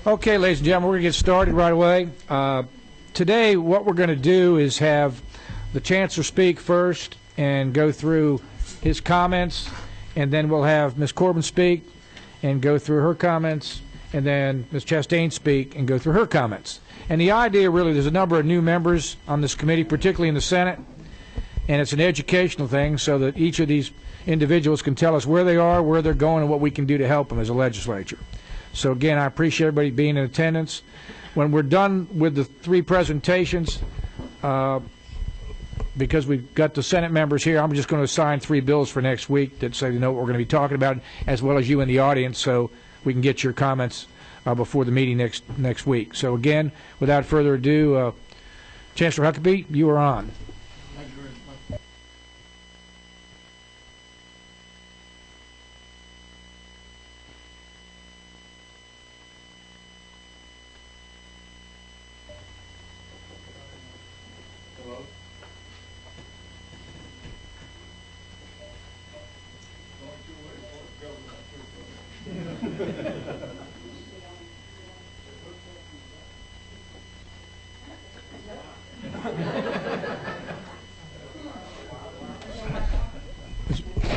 Okay, ladies and gentlemen, we're going to get started right away. Today, what we're going to do is have the Chancellor speak first and go through his comments, and then we'll have Ms. Corbin speak and go through her comments, and then Ms. Chastain speak and go through her comments. And the idea really, there's a number of new members on this committee, particularly in the Senate, and it's an educational thing so that each of these individuals can tell us where they are, where they're going, and what we can do to help them as a legislature. So again, I appreciate everybody being in attendance. When we're done with the three presentations, because we've got the Senate members here, I'm just going to assign 3 bills for next week that say they know what we're going to be talking about, as well as you in the audience, so we can get your comments before the meeting next week. So again, without further ado, Chancellor Huckabee, you are on. Thank you very much.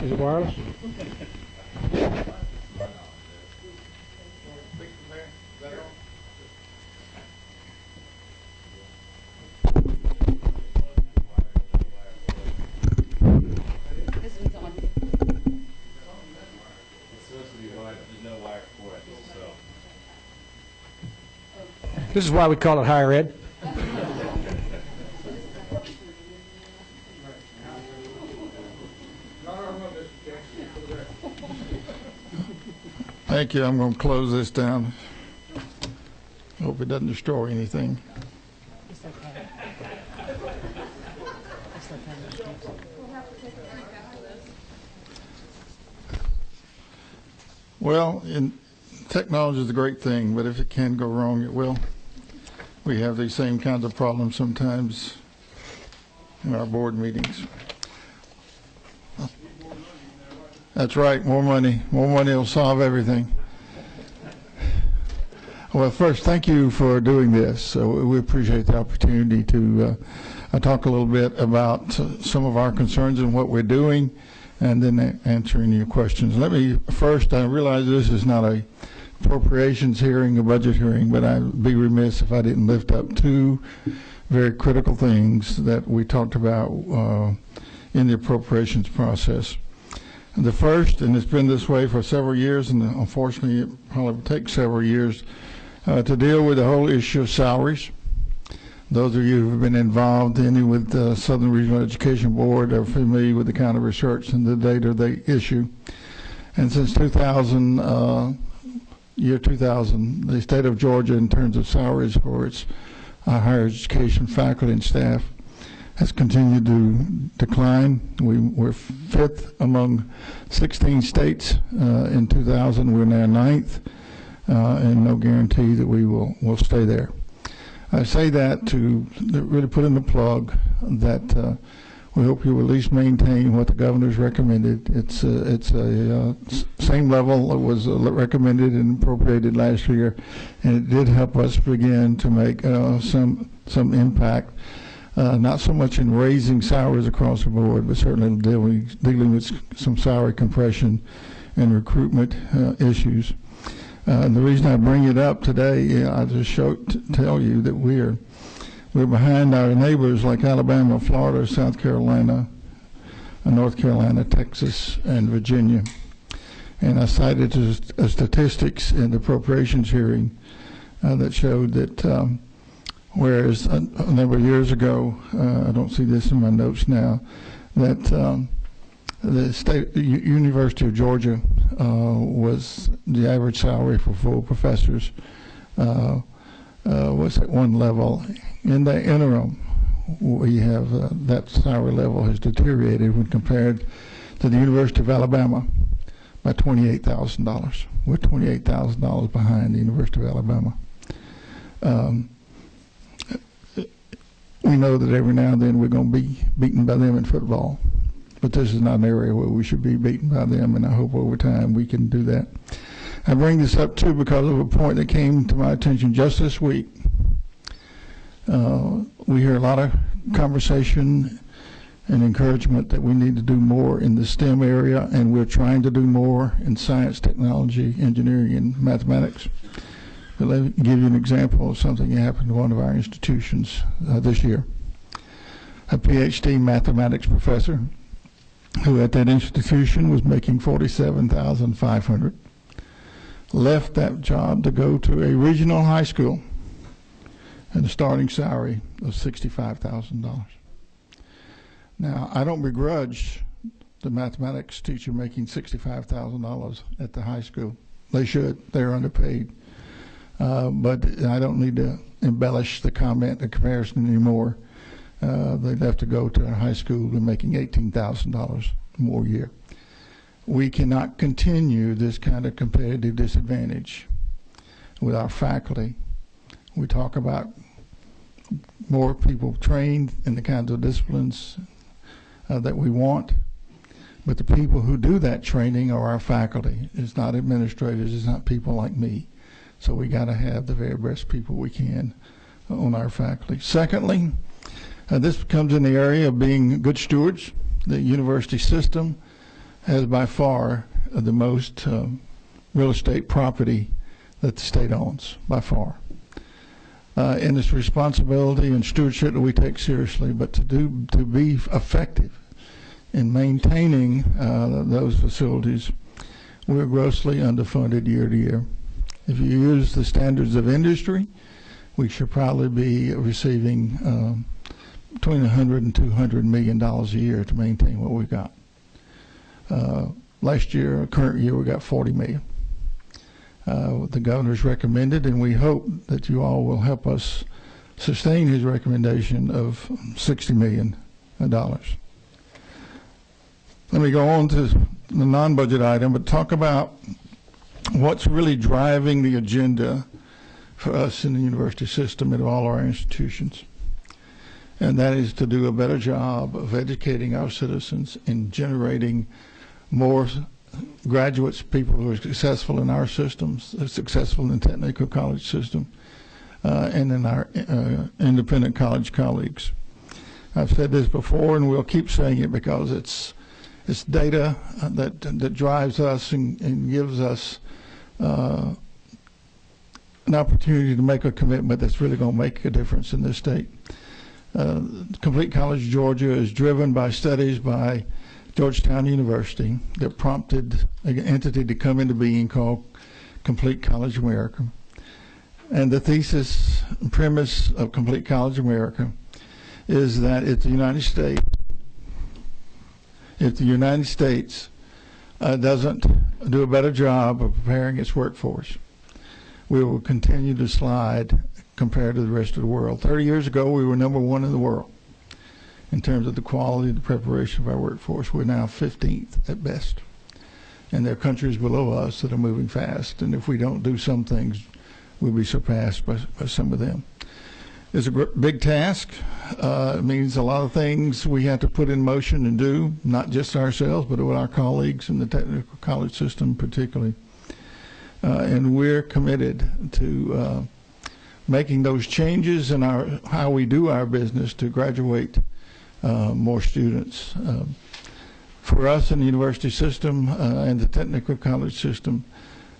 Is it wireless? This is why we call it higher ed. Thank you. I'm going to close this down. Hope it doesn't destroy anything. Well, technology is a great thing, but if it can go wrong, it will. We have these same kinds of problems sometimes in our board meetings. That's right, more money. More money will solve everything. Well, first, thank you for doing this. We appreciate the opportunity to talk a little bit about some of our concerns and what we're doing, and then answering your questions. Let me first, I realize this is not a appropriations hearing, a budget hearing, but I'd be remiss if I didn't lift up 2 very critical things that we talked about in the appropriations process. The first, and it's been this way for several years, and unfortunately it probably will take several years to deal with the whole issue of salaries. Those of you who have been involved with the Southern Regional Education Board are familiar with the kind of research and the data they issue. And since 2000, year 2000, the state of Georgia, in terms of salaries for its higher education faculty and staff, has continued to decline. We're 5th among 16 states in 2000. We're now 9th, and no guarantee that we will stay there. I say that to really put in the plug that we hope you will at least maintain what the governor's recommended. It's a same level that was recommended and appropriated last year, and it did help us begin to make some impact. Not so much in raising salaries across the board, but certainly dealing with some salary compression and recruitment issues. And the reason I bring it up today, I just tell you that we're behind our neighbors like Alabama, Florida, South Carolina, North Carolina, Texas, and Virginia. And I cited statistics in the appropriations hearing that showed that whereas a number of years ago, I don't see this in my notes now, that the University of Georgia was the average salary for full professors was at one level. In the interim, we have that salary level has deteriorated when compared to the University of Alabama by $28,000. We're $28,000 behind the University of Alabama. We know that every now and then we're going to be beaten by them in football, but this is not an area where we should be beaten by them, and I hope over time we can do that. I bring this up too because of a point that came to my attention just this week. We hear a lot of conversation and encouragement that we need to do more in the STEM area, and we're trying to do more in science, technology, engineering, and mathematics. But let me give you an example of something that happened to one of our institutions this year. A PhD mathematics professor who at that institution was making $47,500 left that job to go to a regional high school and a starting salary of $65,000. Now, I don't begrudge the mathematics teacher making $65,000 at the high school. They should. They're underpaid. But I don't need to embellish the comparison anymore. They left to go to a high school and making $18,000 more a year. We cannot continue this kind of competitive disadvantage with our faculty. We talk about more people trained in the kinds of disciplines that we want, but the people who do that training are our faculty. It's not administrators, it's not people like me. So we got to have the very best people we can on our faculty. Secondly, this comes in the area of being good stewards. The university system has by far the most real estate property that the state owns, by far. And it's responsibility and stewardship that we take seriously, but to be effective in maintaining those facilities, we're grossly underfunded year to year. If you use the standards of industry, we should probably be receiving between $100 and $200 million a year to maintain what we got. Last year, current year, we got $40 million. The governor's recommended, and we hope that you all will help us sustain his recommendation of $60 million. Let me go on to the non-budget item, but talk about what's really driving the agenda for us in the university system and all our institutions. And that is to do a better job of educating our citizens and generating more graduates, people who are successful in our systems, successful in the technical college system, and in our independent college colleagues. I've said this before, and we'll keep saying it because it's data that drives us and gives us an opportunity to make a commitment that's really going to make a difference in this state. Complete College Georgia is driven by studies by Georgetown University that prompted an entity to come into being called Complete College America. And the thesis and premise of Complete College America is that if the United States doesn't do a better job of preparing its workforce, we will continue to slide compared to the rest of the world. 30 years ago, we were #1 in the world in terms of the quality and the preparation of our workforce. We're now 15th at best. And there are countries below us that are moving fast. And if we don't do some things, we'll be surpassed by some of them. It's a big task. It means a lot of things we have to put in motion and do, not just ourselves, but with our colleagues in the technical college system particularly. And we're committed to making those changes in how we do our business to graduate more students. For us in the university system and the technical college system,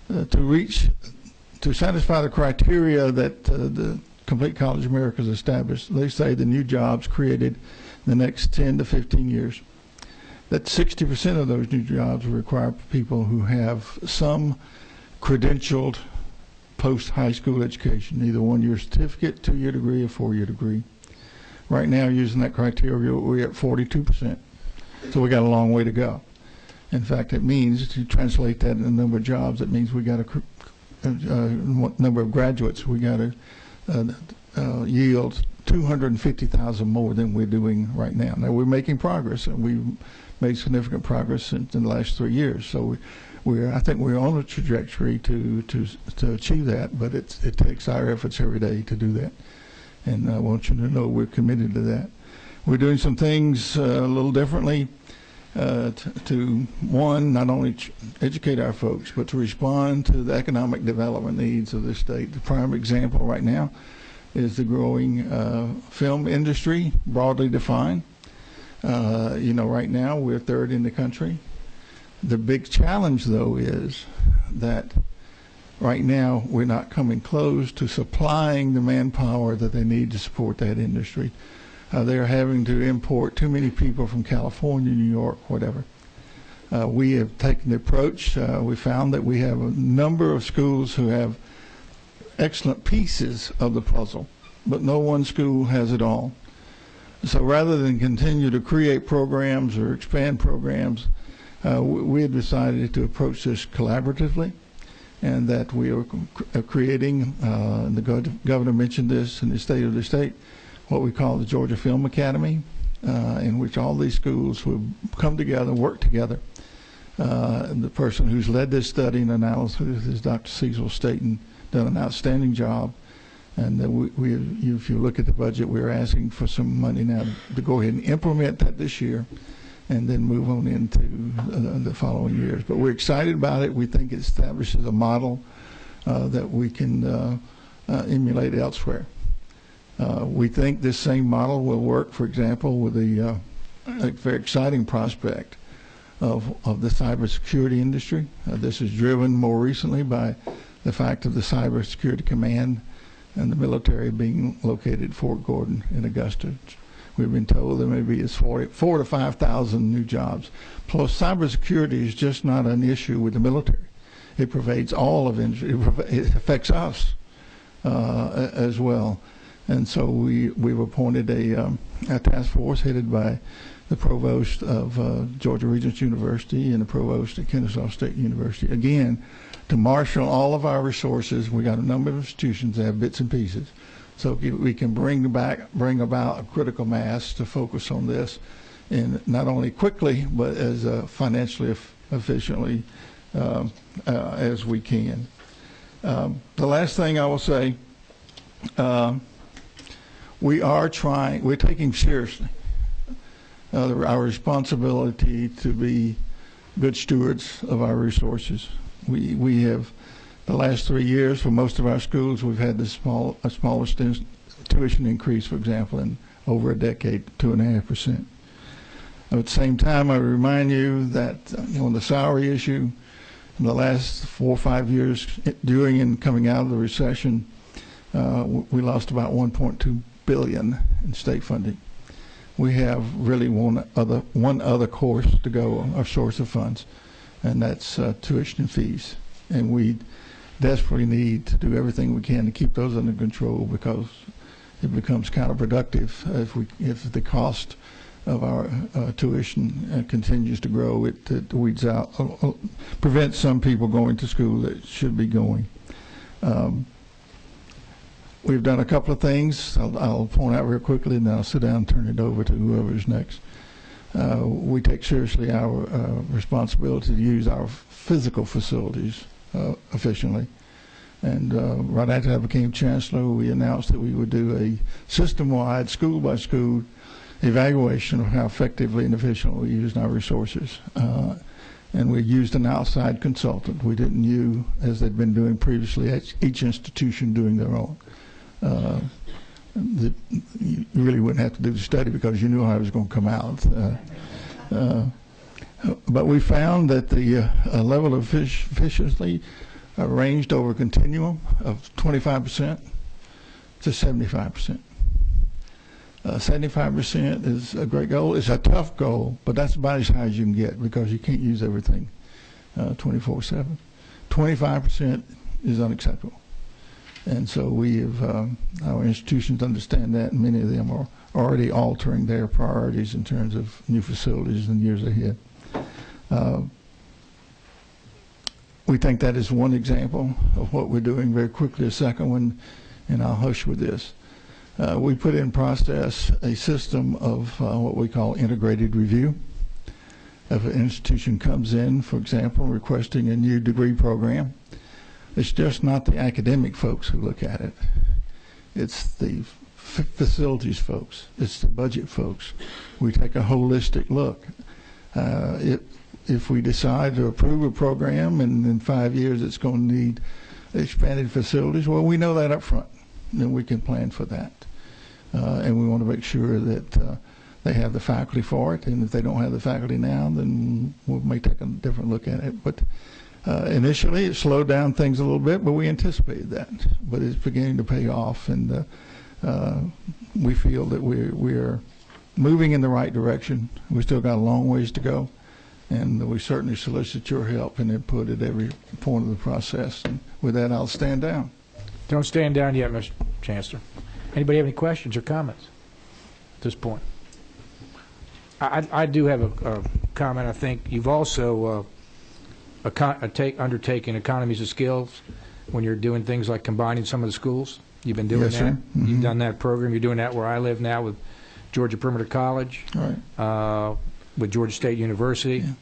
to satisfy the criteria that the Complete College America has established, they say the new jobs created in the next 10 to 15 years, that 60% of those new jobs will require people who have some credentialed post-high school education, either 1-year certificate, 2-year degree, or 4-year degree. Right now, using that criteria, we're at 42%. So we got a long way to go. In fact, it means, to translate that in the number of jobs, it means we got a number of graduates. We got to yield 250,000 more than we're doing right now. Now, we're making progress, and we've made significant progress in the last 3 years. So I think we're on a trajectory to achieve that, but it takes our efforts every day to do that. And I want you to know we're committed to that. We're doing some things a little differently to one, not only educate our folks, but to respond to the economic development needs of the state. The prime example right now is the growing film industry, broadly defined. Right now we're third in the country. The big challenge, though, is that right now we're not coming close to supplying the manpower that they need to support that industry. They're having to import too many people from California, New York, whatever. We have taken the approach. We found that we have a number of schools who have excellent pieces of the puzzle, but no one school has it all. So rather than continue to create programs or expand programs, we have decided to approach this collaboratively, and that we are creating, and the governor mentioned this in the State of the State, what we call the Georgia Film Academy, in which all these schools will come together, work together. The person who's led this study and analysis is Dr. Cecil Staten, done an outstanding job. And if you look at the budget, we're asking for some money now to go ahead and implement that this year, and then move on into the following years. But we're excited about it. We think it establishes a model that we can emulate elsewhere. We think this same model will work, for example, with a very exciting prospect of the cybersecurity industry. This is driven more recently by the fact of the Cybersecurity Command and the military being located at Fort Gordon in Augusta. We've been told there may be as 4 to 5,000 new jobs. Plus, cybersecurity is just not an issue with the military. It pervades all of industry. It affects us as well. And so we've appointed a task force headed by the provost of Georgia Regents University and the provost at Kennesaw State University, again, to marshal all of our resources. We got a number of institutions that have bits and pieces, so we can bring about a critical mass to focus on this, and not only quickly but as financially efficiently as we can. The last thing I will say, we're taking seriously our responsibility to be good stewards of our resources. We have, the last 3 years, for most of our schools, we've had the smallest tuition increase, for example, in over a decade, 2.5%. At the same time, I remind you that on the salary issue, in the last 4 or 5 years, during and coming out of the recession, we lost about $1.2 billion in state funding. We have really one other course to go, our source of funds, and that's tuition and fees. And we desperately need to do everything we can to keep those under control, because it becomes counterproductive if the cost of our tuition continues to grow. It weeds out, prevents some people going to school that should be going. We've done a couple of things I'll point out real quickly, and then I'll sit down and turn it over to whoever's next. We take seriously our responsibility to use our physical facilities efficiently. And right after I became chancellor, we announced that we would do a system-wide, school-by-school evaluation of how effectively and efficiently we used our resources. And we used an outside consultant. We didn't use, as they'd been doing previously, each institution doing their own. You really wouldn't have to do the study because you knew how it was going to come out. But we found that the level of efficiency ranged over a continuum of 25% to 75%. 75% is a great goal. It's a tough goal, but that's about as high as you can get, because you can't use everything 24/7. 25% is unacceptable. And so we have, our institutions understand that, and many of them are already altering their priorities in terms of new facilities in years ahead. We think that is one example of what we're doing. Very quickly, a second one, and I'll hush with this. We put in process a system of what we call integrated review. If an institution comes in, for example, requesting a new degree program, it's just not the academic folks who look at it. It's the facilities folks. It's the budget folks. We take a holistic look. If we decide to approve a program and in 5 years it's going to need expanded facilities, well, we know that up front, and we can plan for that. And we want to make sure that they have the faculty for it, and if they don't have the faculty now, then we may take a different look at it. But initially it slowed down things a little bit, but we anticipated that. But it's beginning to pay off, and we feel that we're moving in the right direction. We still got a long ways to go, and we certainly solicit your help and input at every point of the process. And with that, I'll stand down. Don't stand down yet, Mr. Chancellor. Anybody have any questions or comments at this point? I do have a comment. I think you've also undertaken economies of skills when you're doing things like combining some of the schools. You've been doing yes, that. Sir. Mm-hmm. You've done that program. You're doing that where I live now with Georgia Perimeter College, right. With Georgia State University. Yeah.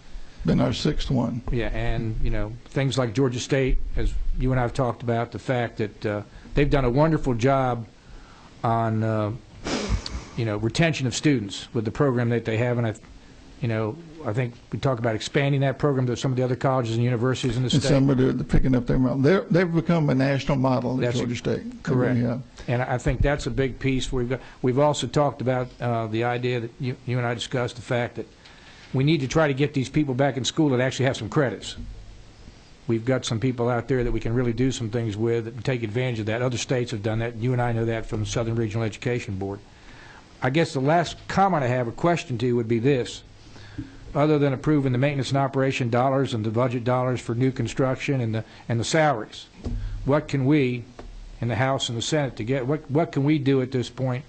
Been our 6th one. Yeah, and things like Georgia State, as you and I have talked about, the fact that they've done a wonderful job on retention of students with the program that they have, and I think we talk about expanding that program to some of the other colleges and universities in the state. Some are picking up their model. They've become a national model at Georgia State. Correct. Yeah. And I think that's a big piece. We've also talked about the idea that you and I discussed, the fact that we need to try to get these people back in school that actually have some credits. We've got some people out there that we can really do some things with and take advantage of that. Other states have done that. You and I know that from the Southern Regional Education Board. I guess the last comment I have, or question to you, would be this. Other than approving the maintenance and operation dollars and the budget dollars for new construction and the salaries, what can we in the House and the Senate to get? What can we do at this point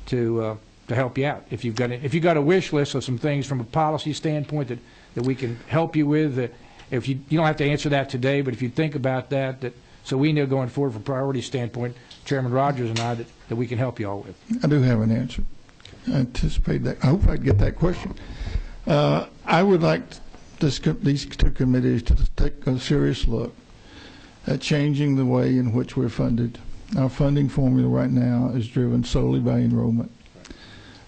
to help you out? If you've got a wish list of some things from a policy standpoint that we can help you with, if you don't have to answer that today, but if you think about that so we know going forward from a priority standpoint, Chairman Rogers and I, that we can help you all with. I do have an answer. I anticipate that. I hope I'd get that question. I would like these two committees to take a serious look at changing the way in which we're funded. Our funding formula right now is driven solely by enrollment.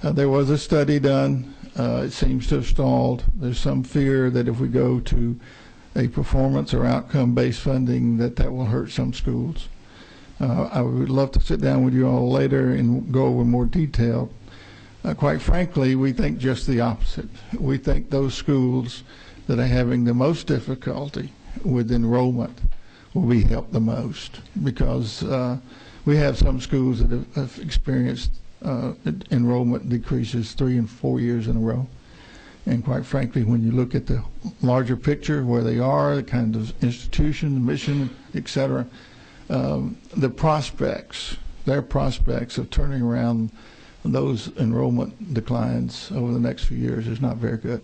There was a study done. It seems to have stalled. There's some fear that if we go to a performance or outcome-based funding, that will hurt some schools. I would love to sit down with you all later and go over more detail. Quite frankly, we think just the opposite. We think those schools that are having the most difficulty with enrollment will be helped the most, because we have some schools that have experienced enrollment decreases 3 and 4 years in a row. And quite frankly, when you look at the larger picture, where they are, the kind of institution, mission, etc., their prospects of turning around those enrollment declines over the next few years is not very good.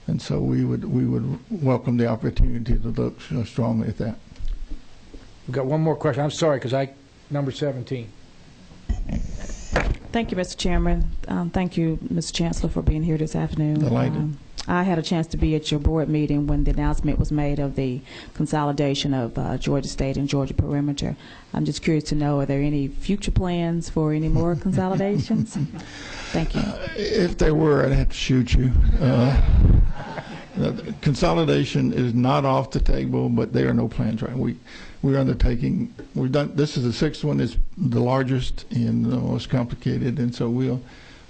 And so we would welcome the opportunity to look strongly at that. We've got one more question. I'm sorry, because number 17. Thank you, Mr. Chairman. Thank you, Mr. Chancellor, for being here this afternoon. Delighted. I had a chance to be at your board meeting when the announcement was made of the consolidation of Georgia State and Georgia Perimeter. I'm just curious to know, are there any future plans for any more consolidations? Thank you. If there were, I'd have to shoot you. Consolidation is not off the table, but there are no plans right. We're undertaking. This is the 6th one. It's the largest and the most complicated, and so we'll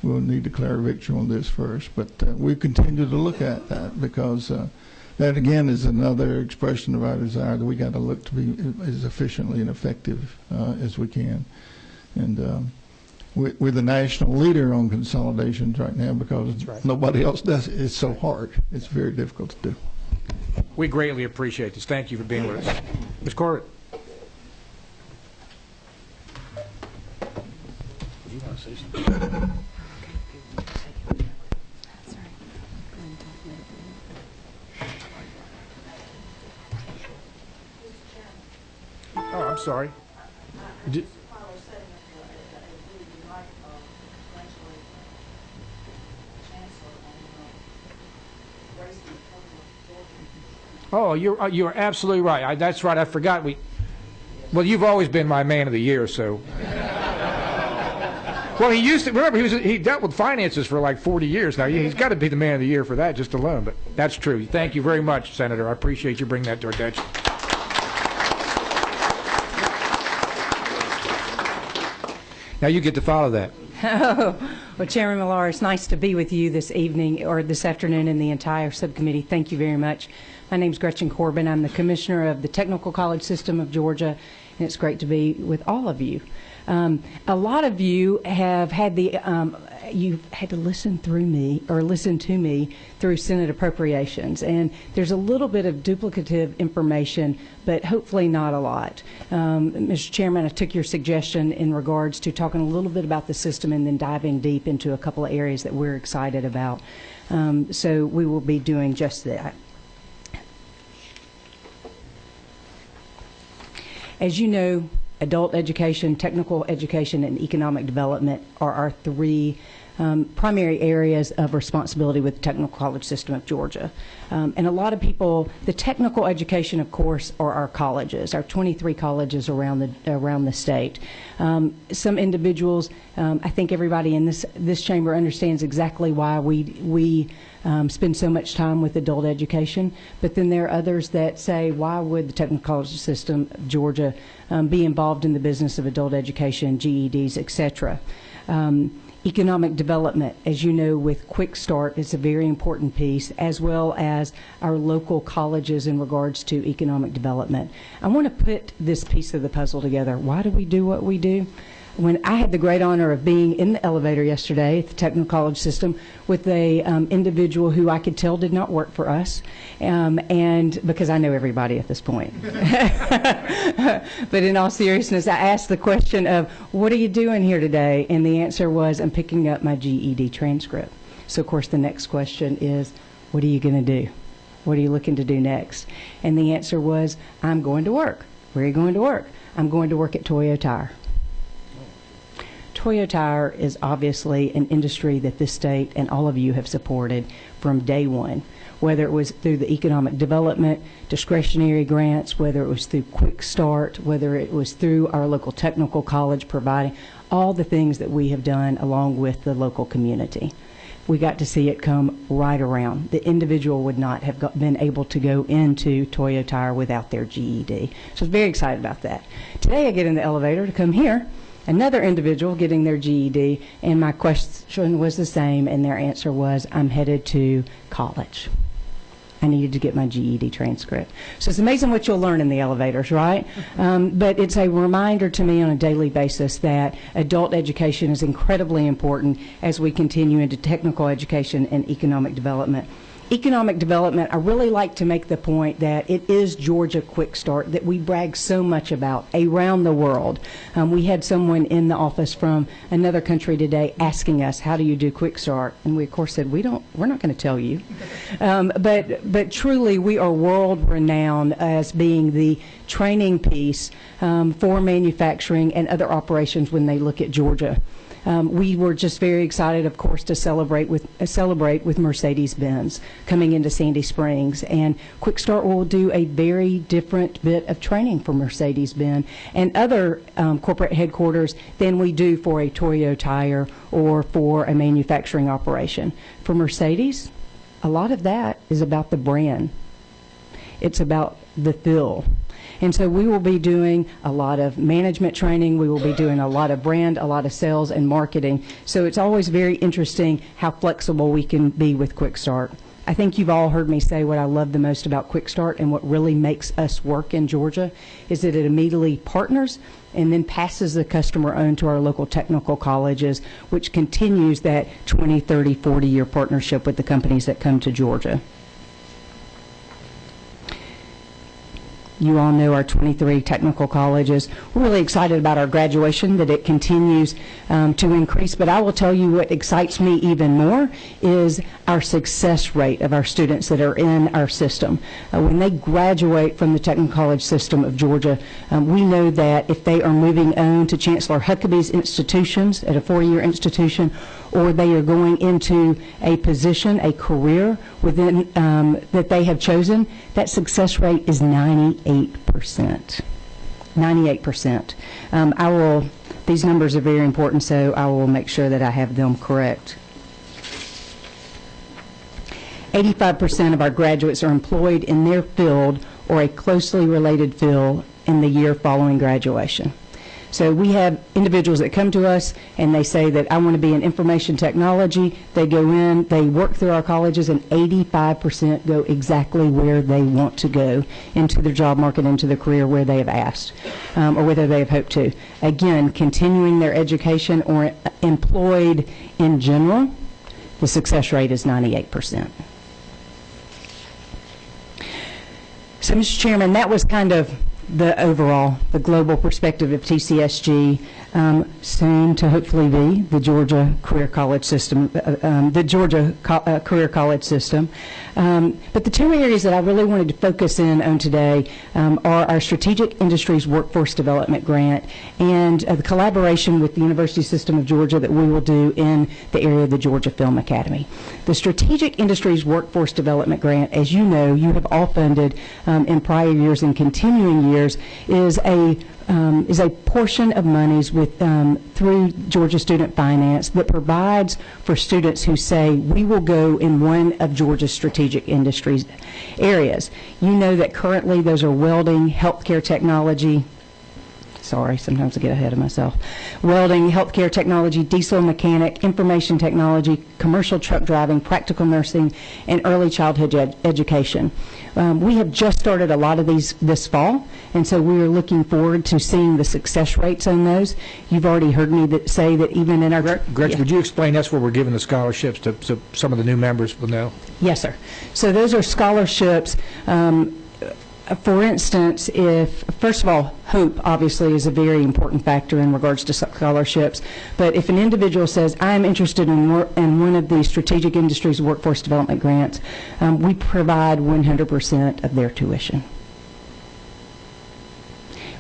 need to declare victory on this first. But we continue to look at that, because that again is another expression of our desire that we got to look to be as efficiently and effective as we can. And we're the national leader on consolidations right now, because nobody else does it. It's so hard. It's very difficult to do. We greatly appreciate this. Thank you for being with us. Ms. Corbett. You want to say something? Oh, I'm sorry. Oh, you're absolutely right. That's right. I forgot. Well, you've always been my man of the year, so. Well, he used to, remember, he dealt with finances for like 40 years now. He's got to be the man of the year for that just alone, but that's true. Thank you very much, Senator. I appreciate you bringing that to our attention. Now you get to follow that. Oh, well, Chairman Millar, it's nice to be with you this evening or this afternoon and the entire subcommittee. Thank you very much. My name is Gretchen Corbin. I'm the Commissioner of the Technical College System of Georgia, and it's great to be with all of you. A lot of you have had you've had to listen to me through Senate appropriations, and there's a little bit of duplicative information, but hopefully not a lot. Mr. Chairman, I took your suggestion in regards to talking a little bit about the system and then diving deep into a couple of areas that we're excited about. So we will be doing just that. As you know, adult education, technical education, and economic development are our three primary areas of responsibility with the Technical College System of Georgia. And a lot of people, the technical education, of course, are our colleges, our 23 colleges around the state. Some individuals, I think everybody in this chamber understands exactly why we spend so much time with adult education, but then there are others that say, why would the Technical College System of Georgia be involved in the business of adult education, GEDs, etc. Economic development, as you know, with Quick Start is a very important piece, as well as our local colleges in regards to economic development. I want to put this piece of the puzzle together. Why do we do what we do? When I had the great honor of being in the elevator yesterday at the Technical College System with a individual who I could tell did not work for us, and because I know everybody at this point. But in all seriousness, I asked the question of, what are you doing here today? And the answer was, I'm picking up my GED transcript. So of course the next question is, what are you going to do? What are you looking to do next? And the answer was, I'm going to work. Where are you going to work? I'm going to work at Toyo Tire. Toyo Tire is obviously an industry that this state and all of you have supported from day one, whether it was through the economic development, discretionary grants, whether it was through Quick Start, whether it was through our local technical college providing all the things that we have done along with the local community. We got to see it come right around. The individual would not have been able to go into Toyo Tire without their GED. So I was very excited about that. Today I get in the elevator to come here, another individual getting their GED, and my question was the same, and their answer was, I'm headed to college. I needed to get my GED transcript. So it's amazing what you'll learn in the elevators, right? But it's a reminder to me on a daily basis that adult education is incredibly important as we continue into technical education and economic development. Economic development, I really like to make the point that it is Georgia Quick Start that we brag so much about around the world. We had someone in the office from another country today asking us, how do you do Quick Start? And we of course said, we're not going to tell you. But truly we are world renowned as being the training piece for manufacturing and other operations when they look at Georgia. We were just very excited, of course, to celebrate with Mercedes-Benz coming into Sandy Springs, and Quick Start will do a very different bit of training for Mercedes-Benz and other corporate headquarters than we do for a Toyo Tire or for a manufacturing operation. For Mercedes, a lot of that is about the brand. It's about the feel. And so we will be doing a lot of management training. We will be doing a lot of brand, a lot of sales and marketing. So it's always very interesting how flexible we can be with Quick Start. I think you've all heard me say what I love the most about Quick Start and what really makes us work in Georgia is that it immediately partners and then passes the customer on to our local technical colleges, which continues that 20, 30, 40-year partnership with the companies that come to Georgia. You all know our 23 technical colleges. We're really excited about our graduation, that it continues to increase. But I will tell you what excites me even more is our success rate of our students that are in our system. When they graduate from the Technical College System of Georgia, we know that if they are moving on to Chancellor Huckabee's institutions at a 4-year institution, or they are going into a position, a career within that they have chosen, that success rate is 98%. 98%. I will These numbers are very important, so I will make sure that I have them correct. 85% of our graduates are employed in their field or a closely related field in the year following graduation. So we have individuals that come to us and they say that I want to be in information technology. They go in, they work through our colleges, and 85% go exactly where they want to go, into their job market, into their career where they have asked, or whether they have hoped to. Again, continuing their education or employed in general, the success rate is 98%. So, Mr. Chairman, that was kind of the overall, the global perspective of TCSG, soon to hopefully be the Georgia Career College System, Career College System. But the two areas that I really wanted to focus in on today are our Strategic Industries Workforce Development Grant and the collaboration with the University System of Georgia that we will do in the area of the Georgia Film Academy. The Strategic Industries Workforce Development Grant, as you know, you have all funded in prior years and continuing years, is a portion of monies with through Georgia Student Finance that provides for students who say, we will go in one of Georgia's strategic industries areas. You know that currently those are welding, healthcare technology, sorry, sometimes I get ahead of myself, welding, healthcare technology, diesel mechanic, information technology, commercial truck driving, practical nursing, and early childhood education. We have just started a lot of these this fall, and so we are looking forward to seeing the success rates on those. You've already heard me say that even in our... Gretchen, would you explain that's where we're giving the scholarships to, so some of the new members will know? Yes, sir. So those are scholarships. For instance, if, first of all, hope obviously is a very important factor in regards to scholarships, but if an individual says, I'm interested in one of the Strategic Industries Workforce Development Grants, we provide 100% of their tuition.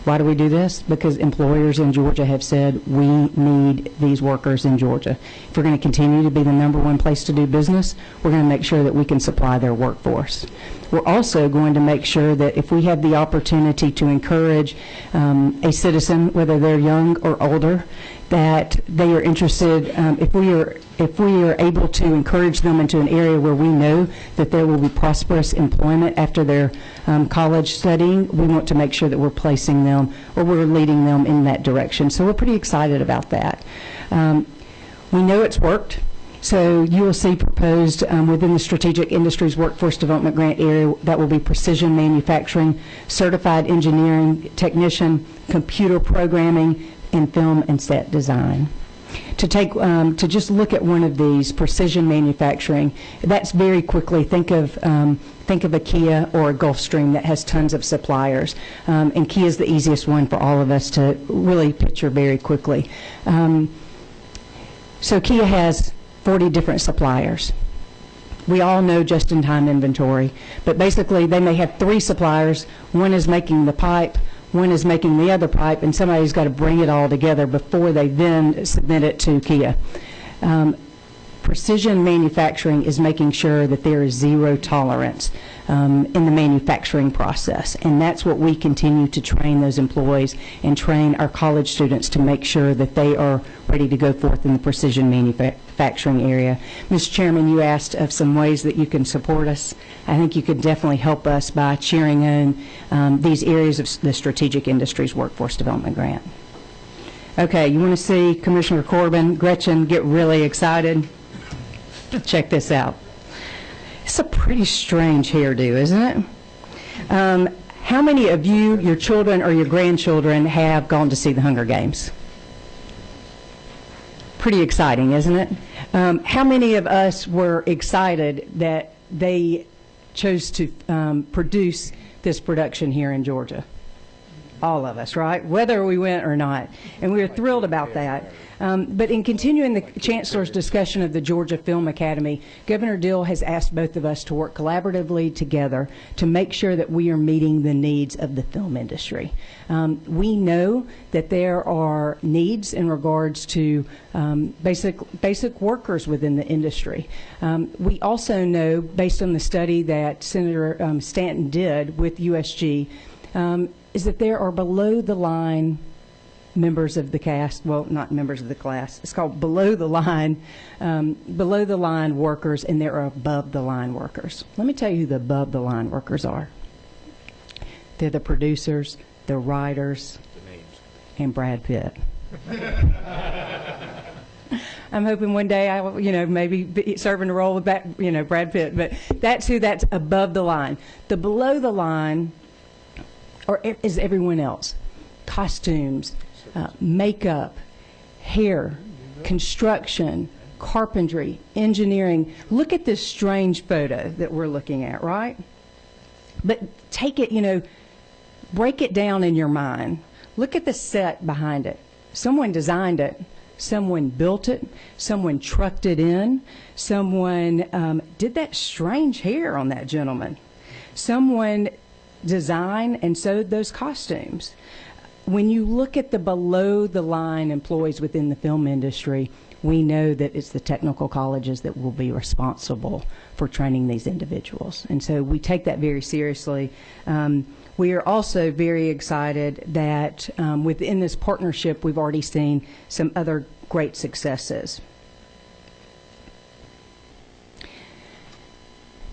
Why do we do this? Because employers in Georgia have said we need these workers in Georgia. If we're going to continue to be the #1 place to do business, we're going to make sure that we can supply their workforce. We're also going to make sure that if we have the opportunity to encourage a citizen, whether they're young or older, that they are interested, if we are able to encourage them into an area where we know that there will be prosperous employment after their college studying, we want to make sure that we're placing them or we're leading them in that direction. So we're pretty excited about that. We know it's worked. So you will see proposed within the Strategic Industries Workforce Development Grant area that will be precision manufacturing, certified engineering technician, computer programming, and film and set design. To just look at one of these, precision manufacturing, that's very quickly, think of a Kia or a Gulfstream that has tons of suppliers, and Kia is the easiest one for all of us to really picture very quickly. So Kia has 40 different suppliers. We all know just-in-time inventory, but basically they may have 3 suppliers. One is making the pipe, one is making the other pipe, and somebody's got to bring it all together before they then submit it to Kia. Precision manufacturing is making sure that there is zero tolerance in the manufacturing process, and that's what we continue to train those employees and train our college students to make sure that they are ready to go forth in the precision manufacturing area. Mr. Chairman, you asked of some ways that you can support us. I think you could definitely help us by cheering on these areas of the Strategic Industries Workforce Development Grant. Okay, you want to see Commissioner Corbin, Gretchen get really excited? Check this out. It's a pretty strange hairdo, isn't it? How many of you, your children or your grandchildren, have gone to see the Hunger Games? Pretty exciting, isn't it? How many of us were excited that they chose to produce this production here in Georgia? All of us, right? Whether we went or not. And we were thrilled about that. But in continuing the Chancellor's discussion of the Georgia Film Academy, Governor Dill has asked both of us to work collaboratively together to make sure that we are meeting the needs of the film industry. We know that there are needs in regards to basic workers within the industry. We also know, based on the study that Senator Stanton did with USG, is that there are below-the-line members of the cast, well, not members of the class. It's called below the line workers, and there are above the line workers. Let me tell you who the above the line workers are. They're the producers, the writers, and Brad Pitt. I'm hoping one day I will, maybe be serving a role with that, Brad Pitt. But that's above the line. The below the line is everyone else. Costumes, makeup, hair, construction, carpentry, engineering. Look at this strange photo that we're looking at, right? But take it, break it down in your mind. Look at the set behind it. Someone designed it. Someone built it. Someone trucked it in. Someone did that strange hair on that gentleman. Someone designed and sewed those costumes. When you look at the below-the-line employees within the film industry, we know that it's the technical colleges that will be responsible for training these individuals. And so we take that very seriously. We are also very excited that within this partnership, we've already seen some other great successes.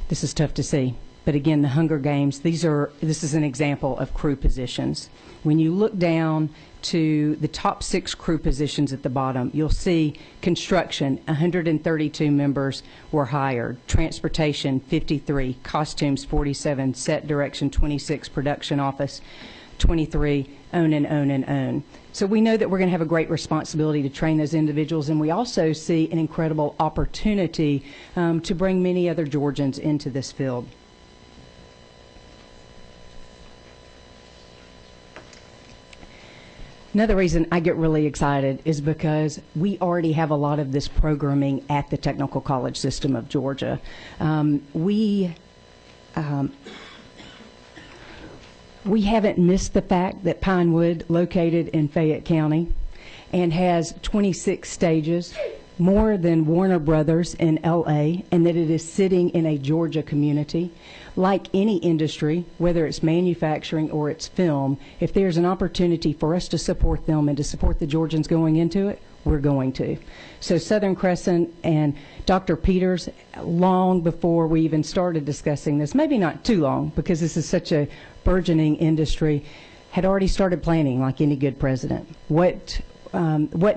This is tough to see. But again, the Hunger Games, this is an example of crew positions. When you look down to the top 6 crew positions at the bottom, you'll see construction, 132 members were hired, transportation, 53, costumes, 47, set direction, 26, production office, 23, own. So we know that we're going to have a great responsibility to train those individuals, and we also see an incredible opportunity to bring many other Georgians into this field. Another reason I get really excited is because we already have a lot of this programming at the Technical College System of Georgia. We haven't missed the fact that Pinewood, located in Fayette County, and has 26 stages, more than Warner Brothers in LA, and that it is sitting in a Georgia community. Like any industry, whether it's manufacturing or it's film, if there's an opportunity for us to support them and to support the Georgians going into it, we're going to. So Southern Crescent and Dr. Peters, long before we even started discussing this, maybe not too long because this is such a burgeoning industry, had already started planning like any good president. What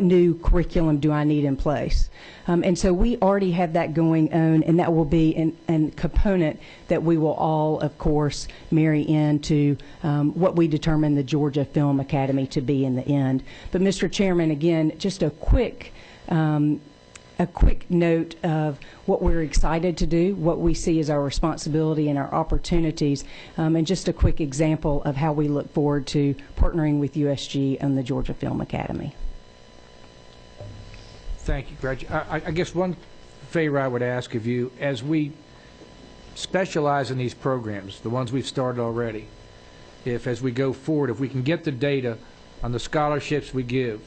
new curriculum do I need in place? And so we already have that going on, and that will be a component that we will all, of course, marry into what we determine the Georgia Film Academy to be in the end. But Mr. Chairman, again, just a quick note of what we're excited to do, what we see as our responsibility and our opportunities, and just a quick example of how we look forward to partnering with USG and the Georgia Film Academy. Thank you, Gretchen. I guess one favor I would ask of you, as we specialize in these programs, the ones we've started already, as we go forward, if we can get the data on the scholarships we give,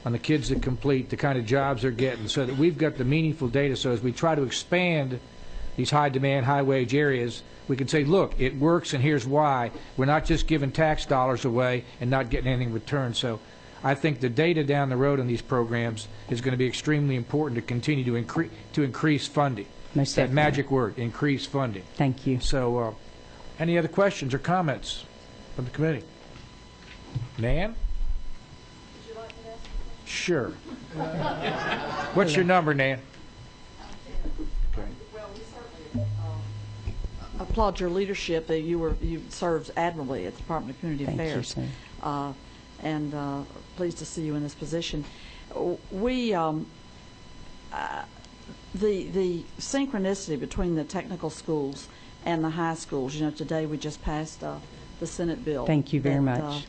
on the kids that complete, the kind of jobs they're getting, so that we've got the meaningful data, so as we try to expand these high-demand, high-wage areas, we can say, look, it works and here's why. We're not just giving tax dollars away and not getting anything in return. So I think the data down the road in these programs is going to be extremely important to continue to increase funding. Most that definitely. Magic word, increase funding. Thank you. So any other questions or comments from the committee? Nan? Sure. What's your number, Nan? Okay. Well, we certainly applaud your leadership. You served admirably at the Department of Community Affairs. Thank you, sir. And pleased to see you in this position. We the synchronicity between the technical schools and the high schools. You know, today we just passed the Senate bill. Thank you very much.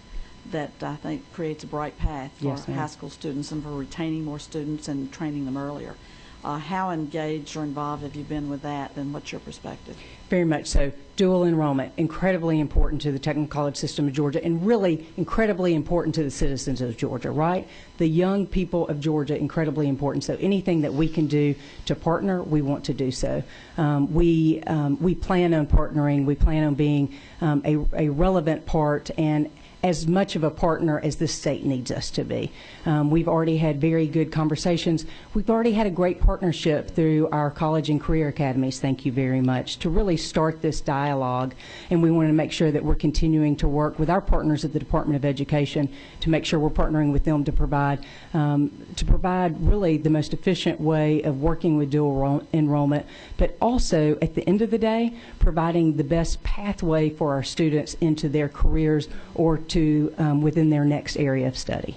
That I think creates a bright path for Yes, ma'am. high school students and for retaining more students and training them earlier. How engaged or involved have you been with that, and what's your perspective? Very much so. Dual enrollment, incredibly important to the Technical College System of Georgia, and really incredibly important to the citizens of Georgia, right? The young people of Georgia, incredibly important. So anything that we can do to partner, we want to do so. We plan on partnering. We plan on being a relevant part and as much of a partner as this state needs us to be. We've already had very good conversations. We've already had a great partnership through our college and career academies, thank you very much, to really start this dialogue. And we want to make sure that we're continuing to work with our partners at the Department of Education to make sure we're partnering with them to provide really the most efficient way of working with dual enrollment, but also at the end of the day, providing the best pathway for our students into their careers or to within their next area of study.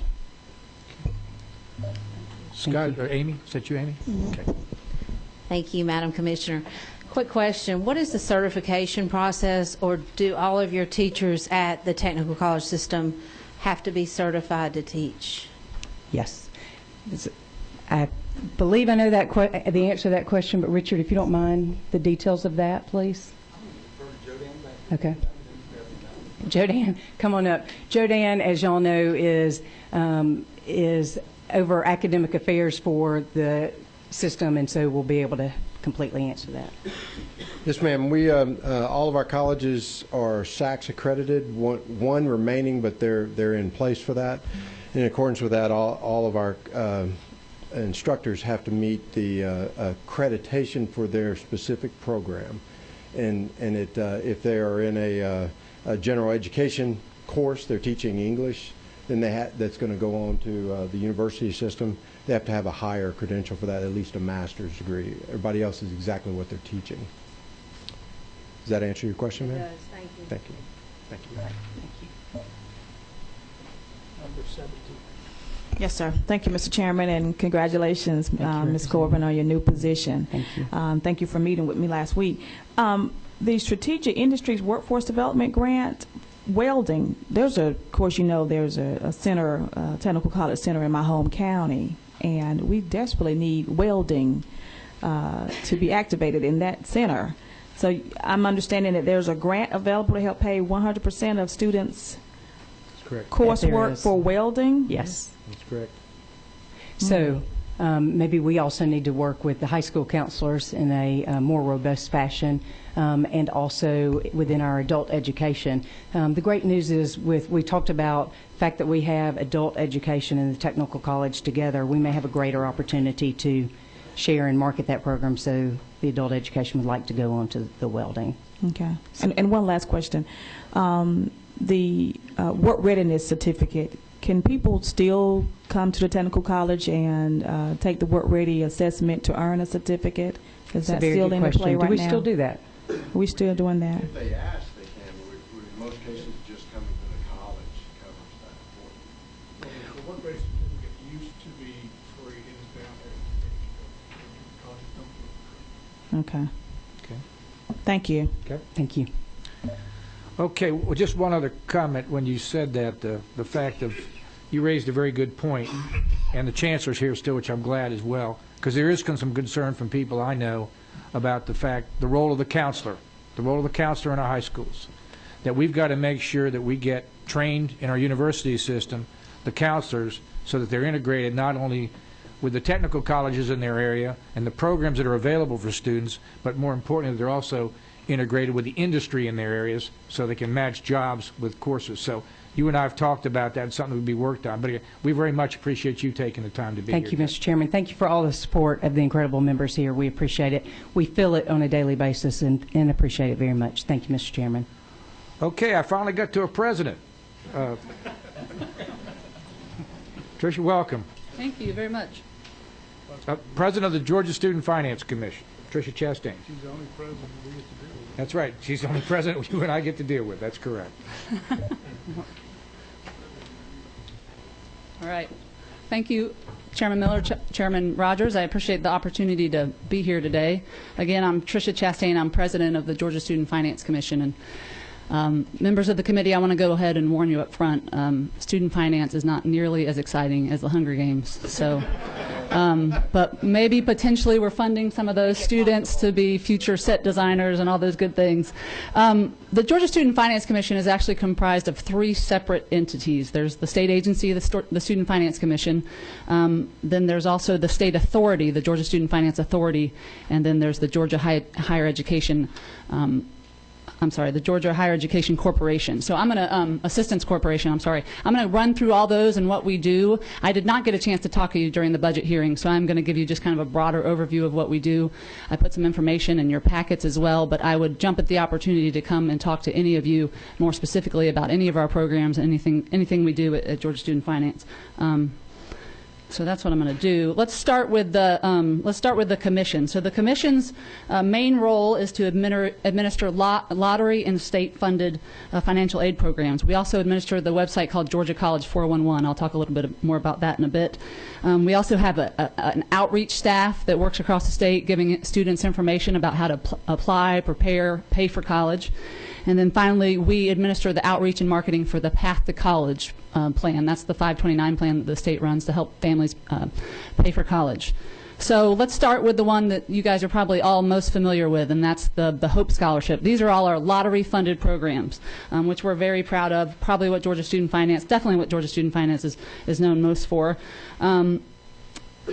Scott, or Amy? Is that you, Amy? Okay. Thank you, Madam Commissioner. Quick question. What is the certification process, or do all of your teachers at the technical college system have to be certified to teach? Yes. I believe I know that the answer to that question, but Richard, if you don't mind the details of that, please. Okay. Jodan, come on up. Jodan, as y'all know, is over academic affairs for the system, and so we'll be able to completely answer that. Yes, ma'am. We all of our colleges are SACS accredited. One remaining, but they're in place for that. In accordance with that, all of our instructors have to meet the accreditation for their specific program, and if they are in a general education course, they're teaching English, then that's going to go on to the university system. They have to have a higher credential for that, at least a master's degree. Everybody else is exactly what they're teaching. Does that answer your question, ma'am? It does. Thank you. Thank you. Thank you. Thank you. Number 17. Yes, sir. Thank you, Mr. Chairman, and congratulations, Ms. Corbin, on your new position. Thank you. Thank you for meeting with me last week. The Strategic Industries Workforce Development Grant, welding, there's a center, technical college center in my home county, and we desperately need welding to be activated in that center. So I'm understanding that there's a grant available to help pay 100% of students' coursework for welding? Yes. That's correct. So maybe we also need to work with the high school counselors in a more robust fashion, and also within our adult education. The great news is we talked about the fact that we have adult education and the technical college together, we may have a greater opportunity to share and market that program, so the adult education would like to go on to the welding. Okay. And one last question. The work readiness certificate, can people still come to the technical college and take the work ready assessment to earn a certificate? Is that still in play right now? Do we still do that? Are we still doing that? If they ask, they can. In most cases, just coming to the college covers that for them. The work ready certificate used to be free, and it's now Okay. Okay. Thank you. Okay. Thank you. Okay, well, just one other comment when you said that, the fact of, you raised a very good point, and the chancellor's here still, which I'm glad as well, because there is some concern from people I know about the role of the counselor in our high schools, that we've got to make sure that we get trained in our university system, the counselors, so that they're integrated not only with the technical colleges in their area and the programs that are available for students, but more importantly, they're also integrated with the industry in their areas so they can match jobs with courses. So you and I have talked about that, and something that would be worked on. But we very much appreciate you taking the time to be here. Thank you, Mr. Chairman. Thank you for all the support of the incredible members here. We appreciate it. We feel it on a daily basis and appreciate it very much. Thank you, Mr. Chairman. Okay, I finally got to a president. Tricia, welcome. Thank you very much. President of the Georgia Student Finance Commission, Tricia Chastain. She's the only president we get to deal with. That's right. She's the only president you and I get to deal with. That's correct. All right. Thank you, Chairman Miller, Chairman Rogers. I appreciate the opportunity to be here today. Again, I'm Tricia Chastain. I'm president of the Georgia Student Finance Commission. And members of the committee, I want to go ahead and warn you up front. Student finance is not nearly as exciting as the Hunger Games. So, but maybe potentially we're funding some of those students to be future set designers and all those good things. The Georgia Student Finance Commission is actually comprised of 3 separate entities. There's the state agency, the Student Finance Commission. Then there's also the state authority, the Georgia Student Finance Authority, and then there's the Georgia Higher Education the Georgia Higher Education Corporation. So I'm going to, Assistance Corporation, I'm sorry. I'm going to run through all those and what we do. I did not get a chance to talk to you during the budget hearing, so I'm going to give you just kind of a broader overview of what we do. I put some information in your packets as well, but I would jump at the opportunity to come and talk to any of you more specifically about any of our programs, anything we do at Georgia Student Finance. So that's what I'm going to do. Let's start with the commission. So the commission's main role is to administer lottery and state-funded financial aid programs. We also administer the website called Georgia College 411. I'll talk a little bit more about that in a bit. We also have an outreach staff that works across the state, giving students information about how to apply, prepare, pay for college. And then finally, we administer the outreach and marketing for the Path to College plan. That's the 529 plan that the state runs to help families pay for college. So let's start with the one that you guys are probably all most familiar with, and that's the Hope Scholarship. These are all our lottery-funded programs, which we're very proud of. Probably what Georgia Student Finance, definitely what Georgia Student Finance is known most for.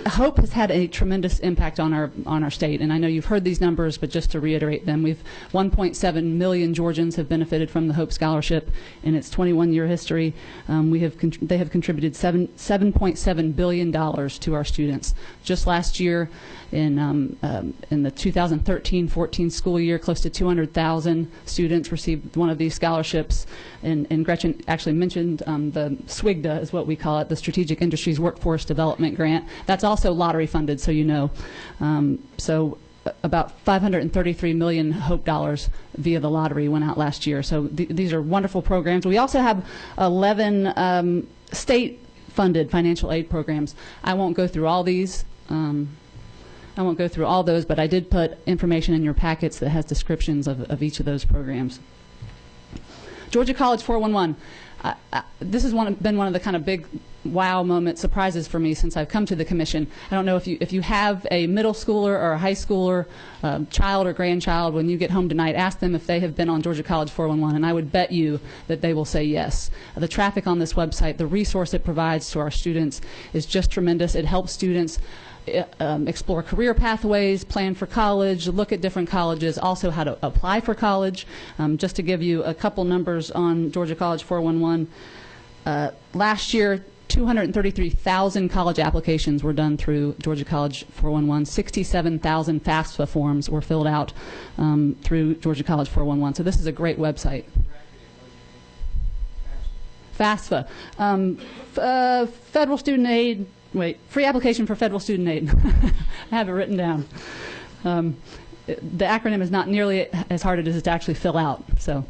Hope has had a tremendous impact on our state, and I know you've heard these numbers, but just to reiterate them, 1.7 million Georgians have benefited from the Hope Scholarship in its 21-year history. They have contributed $7.7 billion to our students. Just last year, in the 2013-14 school year, close to 200,000 students received one of these scholarships. And Gretchen actually mentioned the SWIGDA is what we call it, the Strategic Industries Workforce Development Grant. That's also lottery funded, so you know. So about $533 million Hope dollars via the lottery went out last year. So these are wonderful programs. We also have 11 state-funded financial aid programs. I won't go through all these. I won't go through all those, but I did put information in your packets that has descriptions of each of those programs. Georgia College 411. This has been one of the kind of big wow moment surprises for me since I've come to the commission. I don't know if you have a middle schooler or a high schooler, child or grandchild, when you get home tonight, ask them if they have been on Georgia College 411, and I would bet you that they will say yes. The traffic on this website, the resource it provides to our students is just tremendous. It helps students explore career pathways, plan for college, look at different colleges, also how to apply for college. Just to give you a couple numbers on Georgia College 411, last year 233,000 college applications were done through Georgia College 411. 67,000 FAFSA forms were filled out through Georgia College 411. So this is a great website. FAFSA, federal student aid. Wait, free application for federal student aid. I have it written down. The acronym is not nearly as hard as it to actually fill out. So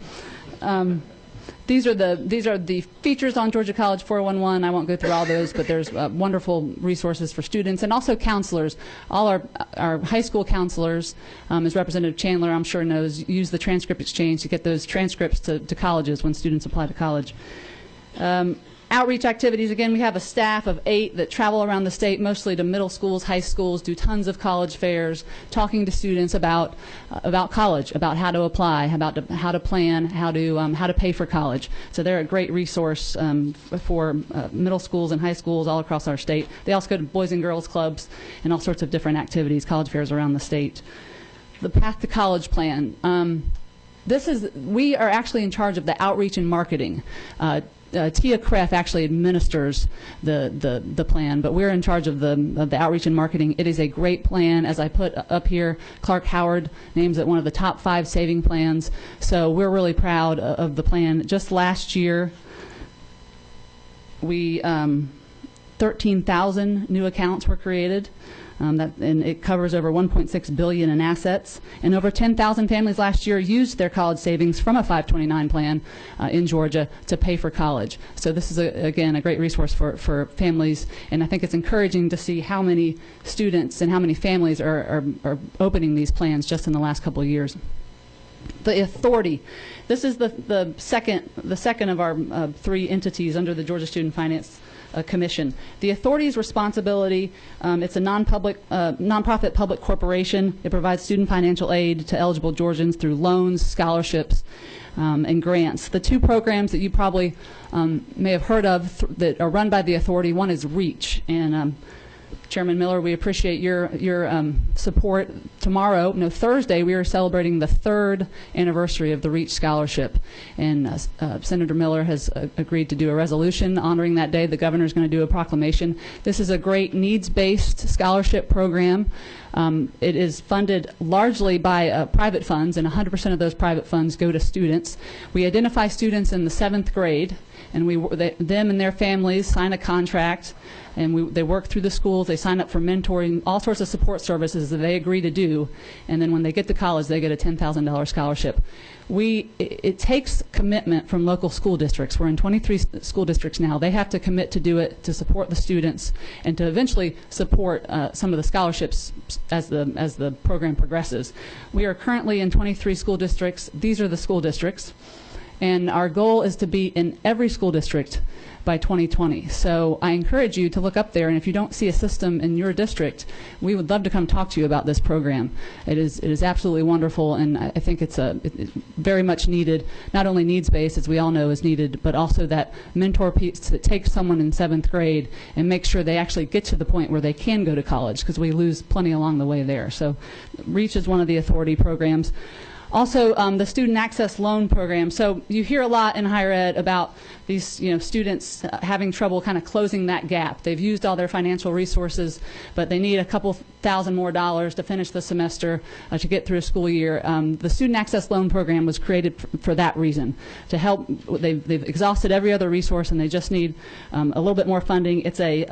these are the features on Georgia College 411. I won't go through all those, but there's wonderful resources for students and also counselors. All our high school counselors, as Representative Chandler I'm sure knows, use the transcript exchange to get those transcripts to colleges when students apply to college. Outreach activities, again, we have a staff of 8 that travel around the state, mostly to middle schools, high schools, do tons of college fairs, talking to students about college, about how to apply, about how to plan, how to pay for college. So they're a great resource for middle schools and high schools all across our state. They also go to boys and girls clubs and all sorts of different activities, college fairs around the state. The Path to College plan. We are actually in charge of the outreach and marketing. Tia Kreff actually administers the plan, but we're in charge of the outreach and marketing. It is a great plan. As I put up here, Clark Howard names it one of the top 5 saving plans. So we're really proud of the plan. Just last year, we 13,000 new accounts were created. And it covers over $1.6 billion in assets, and over 10,000 families last year used their college savings from a 529 plan in Georgia to pay for college. So this is again a great resource for families, and I think it's encouraging to see how many students and how many families are opening these plans just in the last couple of years. The authority. This is the second of our 3 entities under the Georgia Student Finance Commission. The authority's responsibility, it's a nonprofit public corporation. It provides student financial aid to eligible Georgians through loans, scholarships, and grants. The 2 programs that you probably may have heard of that are run by the authority, one is REACH, and Chairman Miller, we appreciate your support. Tomorrow, no, Thursday, we are celebrating the 3rd anniversary of the REACH Scholarship, and Senator Miller has agreed to do a resolution honoring that day. The governor is going to do a proclamation. This is a great needs-based scholarship program. It is funded largely by private funds, and 100% of those private funds go to students. We identify students in the 7th grade, and them and their families sign a contract, and they work through the schools. They sign up for mentoring, all sorts of support services that they agree to do, and then when they get to college, they get a $10,000 scholarship. It takes commitment from local school districts. We're in 23 school districts now. They have to commit to do it, to support the students, and to eventually support some of the scholarships as the program progresses. We are currently in 23 school districts. These are the school districts, and our goal is to be in every school district by 2020. So I encourage you to look up there, and if you don't see a system in your district, we would love to come talk to you about this program. It is absolutely wonderful, and I think it's very much needed. Not only needs-based, as we all know is needed, but also that mentor piece that takes someone in 7th grade and make sure they actually get to the point where they can go to college, because we lose plenty along the way there. So REACH is one of the authority programs. Also, the Student Access Loan Program. So you hear a lot in higher ed about these students having trouble kind of closing that gap. They've used all their financial resources, but they need a couple thousand more dollars to finish the semester, to get through a school year. The Student Access Loan Program was created for that reason, to help. They've exhausted every other resource, and they just need a little bit more funding. It's a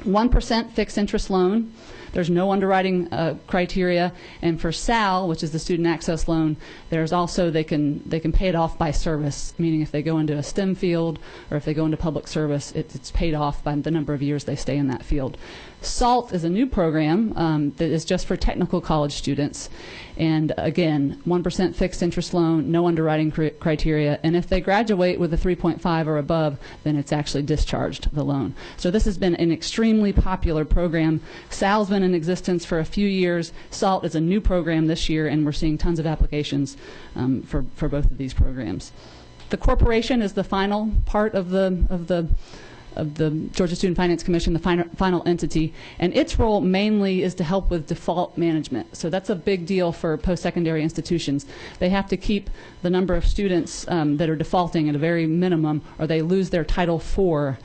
1% fixed interest loan. There's no underwriting criteria, and for SAL, which is the student access loan, there's also they can pay it off by service, meaning if they go into a STEM field or if they go into public service, it's paid off by the number of years they stay in that field. SALT is a new program that is just for technical college students, and again, 1% fixed interest loan, no underwriting criteria, and if they graduate with a 3.5 or above, then it's actually discharged, the loan. So this has been an extremely popular program. SAL's been in existence for a few years. SALT is a new program this year, and we're seeing tons of applications for both of these programs. The corporation is the final part of the Georgia Student Finance Commission, the final entity, and its role mainly is to help with default management. So that's a big deal for post-secondary institutions. They have to keep the number of students that are defaulting at a very minimum, or they lose their Title IV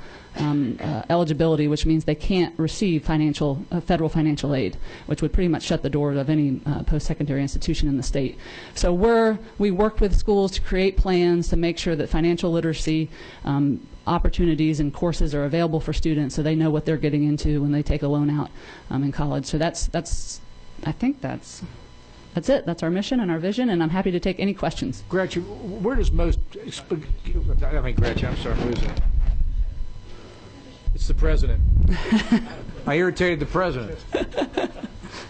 eligibility, which means they can't receive federal financial aid, which would pretty much shut the doors of any post-secondary institution in the state. So we work with schools to create plans to make sure that financial literacy opportunities and courses are available for students, so they know what they're getting into when they take a loan out in college. So I think that's it. That's our mission and our vision, and I'm happy to take any questions. Gretchen, where does Gretchen, I'm sorry, I'm losing it. It's the president. I irritated the president.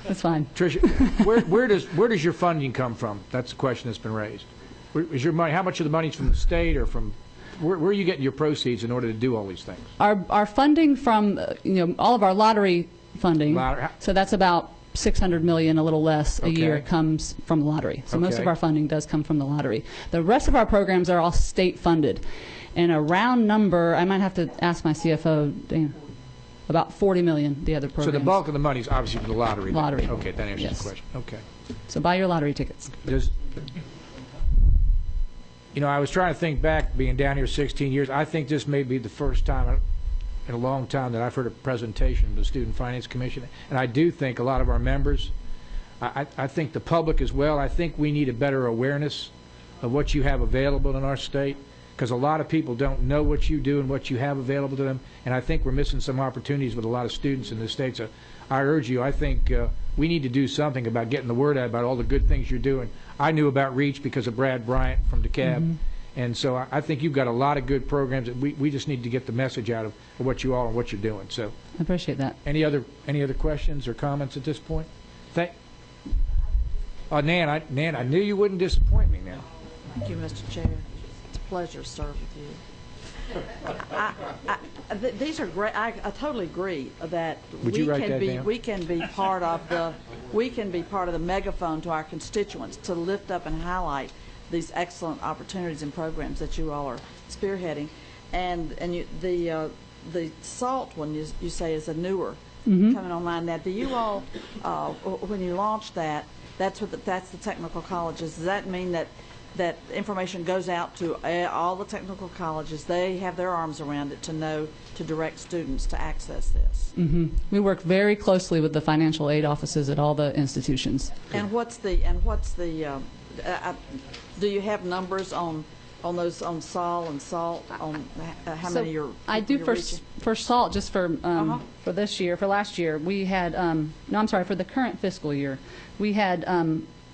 That's fine. Tricia, where does your funding come from? That's the question that's been raised. Is your money? How much of the money is from the state, or from where are you getting your proceeds in order to do all these things? Our funding from all of our lottery funding. So that's about $600 million, a little less a year, comes from the lottery. So most of our funding does come from the lottery. The rest of our programs are all state funded. And a round number, I might have to ask my CFO, Dan, about $40 million, the other programs. So the bulk of the money is obviously from the lottery. Lottery. Okay, that answers the question. Okay. So buy your lottery tickets. I was trying to think back, being down here 16 years, I think this may be the first time in a long time that I've heard a presentation of the Student Finance Commission. And I do think a lot of our members, I think the public as well, I think we need a better awareness of what you have available in our state, because a lot of people don't know what you do and what you have available to them, and I think we're missing some opportunities with a lot of students in the state. So I urge you, I think we need to do something about getting the word out about all the good things you're doing. I knew about REACH because of Brad Bryant from DeKalb, and so I think you've got a lot of good programs that we just need to get the message out of what you all and what you're doing. So I appreciate that. Any other questions or comments at this point? Nan, I knew you wouldn't disappoint me now. Thank you, Mr. Chair. It's a pleasure to serve with you. These are great. I totally agree that we can be part of the megaphone to our constituents to lift up and highlight these excellent opportunities and programs that you all are spearheading. And the the SALT one you say is a newer coming online. Now, do you all, when you launch that, that's the technical colleges. Does that mean that information goes out to all the technical colleges? They have their arms around it to know to direct students to access this. We work very closely with the financial aid offices at all the institutions. And what's the do you have numbers on those on SAL and SALT on how many you're? I do for SALT just for this year. For last year, we had no, I'm sorry, for the current fiscal year, we had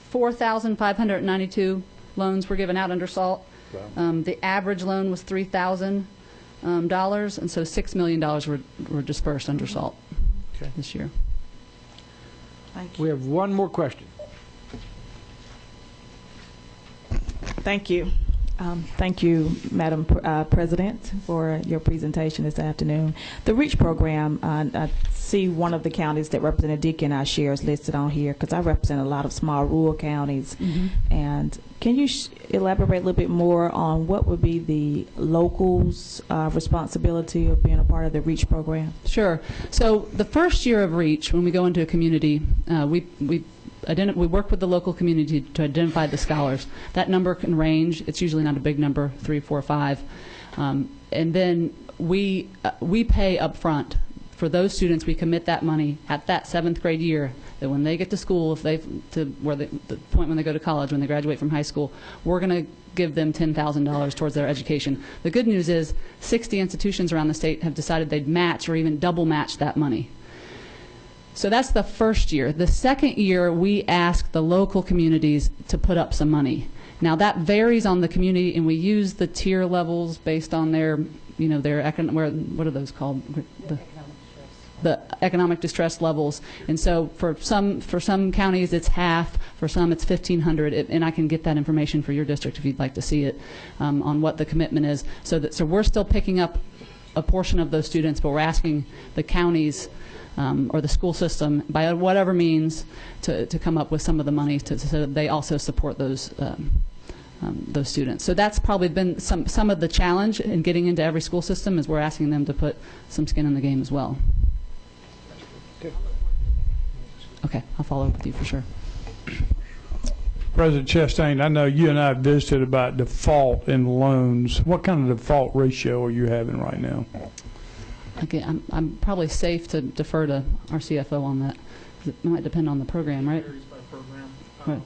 4,592 loans were given out under SALT. Wow. The average loan was $3,000, and so $6 million were dispersed under SALT this year. Thank you. We have one more question. Thank you. Thank you, Madam President, for your presentation this afternoon. The REACH program, I see one of the counties that Representative Deacon I share is listed on here because I represent a lot of small rural counties. And can you elaborate a little bit more on what would be the locals' responsibility of being a part of the REACH program? Sure. So the first year of REACH, when we go into a community, we work with the local community to identify the scholars. That number can range. It's usually not a big number, 3, 4, 5. And then we pay up front. For those students, we commit that money at that 7th grade year, that when they get to school, the point when they go to college, when they graduate from high school, we're going to give them $10,000 towards their education. The good news is 60 institutions around the state have decided they'd match or even double match that money. So that's the first year. The second year, we ask the local communities to put up some money. Now that varies on the community, and we use the tier levels based on their, what are those called? The economic distress levels. And so for some counties it's half, for some it's $1,500, and I can get that information for your district if you'd like to see it on what the commitment is. So we're still picking up a portion of those students, but we're asking the counties or the school system, by whatever means, to come up with some of the money so that they also support those students. So that's probably been some of the challenge in getting into every school system, is we're asking them to put some skin in the game as well. Okay, I'll follow up with you for sure. President Chastain, I know you and I visited about default in loans. What kind of default ratio are you having right now? Okay, I'm probably safe to defer to our CFO on that. It might depend on the program, right? It varies by program. Right.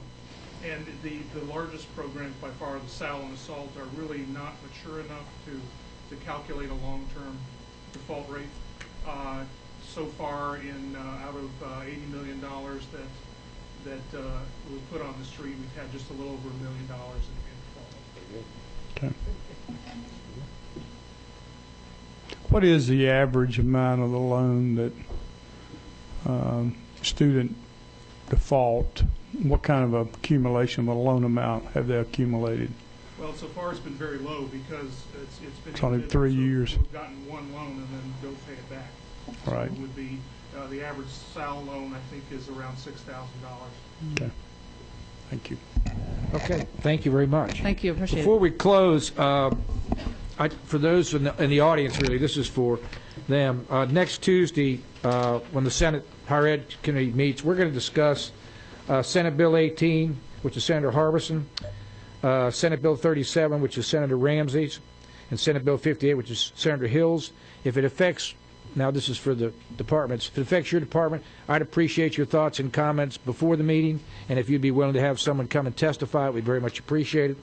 And the largest programs by far, the SAL and the SALT, are really not mature enough to calculate a long-term default rate. So far, out of $80 million that was put on the street, we've had just a little over $1 million in default. Okay. What is the average amount of the loan that student default? What kind of accumulation of a loan amount have they accumulated? Well, so far it's been very low because it's only 3 years. We've gotten one loan and then go pay it back. Right. So it would be the average SAL loan, I think, is around $6,000. Okay. Thank you. Okay. Thank you very much. Thank you. Appreciate it. Before we close, for those in the audience, really, this is for them. Next Tuesday, when the Senate Higher Ed Committee meets, we're going to discuss Senate Bill 18, which is Senator Harbison, Senate Bill 37, which is Senator Ramsey's, and Senate Bill 58, which is Senator Hill's. If it affects, now this is for the departments, if it affects your department, I'd appreciate your thoughts and comments before the meeting, and if you'd be willing to have someone come and testify, we'd very much appreciate it.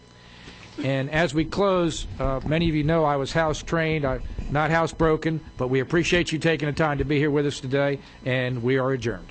And as we close, many of you know I was house trained, not housebroken, but we appreciate you taking the time to be here with us today, and we are adjourned.